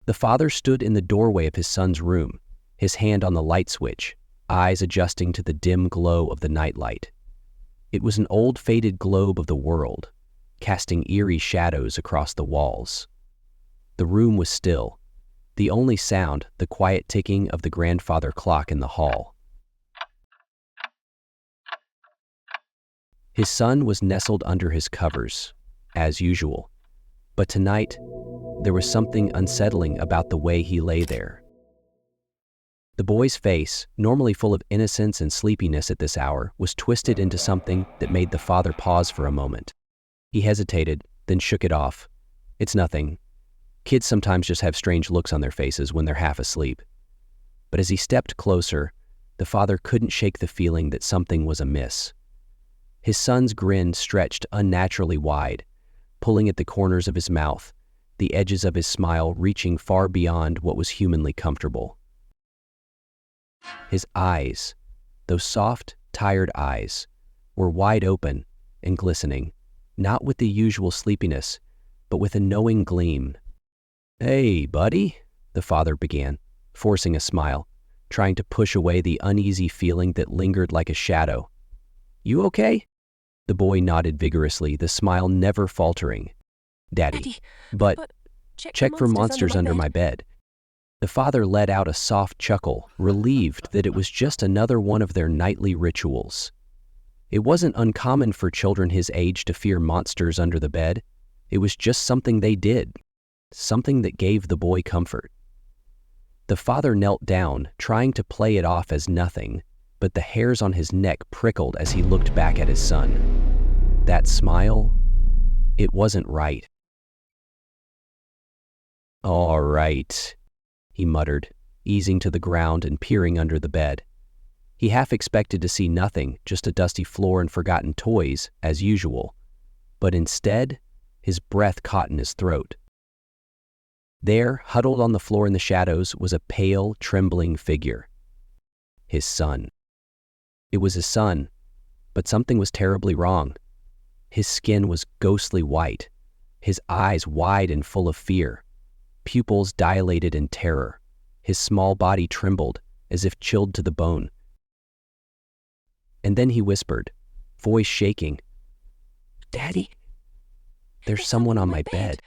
The father stood in the doorway of his son's room, his hand on the light switch, eyes adjusting to the dim glow of the nightlight. It was an old faded globe of the world, casting eerie shadows across the walls. The room was still, the only sound the quiet ticking of the grandfather clock in the hall. His son was nestled under his covers, as usual, but tonight there was something unsettling about the way he lay there. The boy's face, normally full of innocence and sleepiness at this hour, was twisted into something that made the father pause for a moment. He hesitated, then shook it off. "It's nothing. Kids sometimes just have strange looks on their faces when they're half asleep." But as he stepped closer, the father couldn't shake the feeling that something was amiss. His son's grin stretched unnaturally wide, pulling at the corners of his mouth, the edges of his smile reaching far beyond what was humanly comfortable. His eyes, those soft, tired eyes, were wide open and glistening, not with the usual sleepiness, but with a knowing gleam. "Hey, buddy," the father began, forcing a smile, trying to push away the uneasy feeling that lingered like a shadow. "You okay?" The boy nodded vigorously, the smile never faltering. "Daddy, but check for monsters under my bed." The father let out a soft chuckle, relieved that it was just another one of their nightly rituals. It wasn't uncommon for children his age to fear monsters under the bed. It was just something they did, something that gave the boy comfort. The father knelt down, trying to play it off as nothing, but the hairs on his neck prickled as he looked back at his son. That smile, it wasn't right. "All right," he muttered, easing to the ground and peering under the bed. He half expected to see nothing, just a dusty floor and forgotten toys, as usual. But instead, his breath caught in his throat. There, huddled on the floor in the shadows, was a pale, trembling figure. His son. It was his son, but something was terribly wrong. His skin was ghostly white, his eyes wide and full of fear, pupils dilated in terror. His small body trembled, as if chilled to the bone. And then he whispered, voice shaking, "Daddy, there's someone on my bed."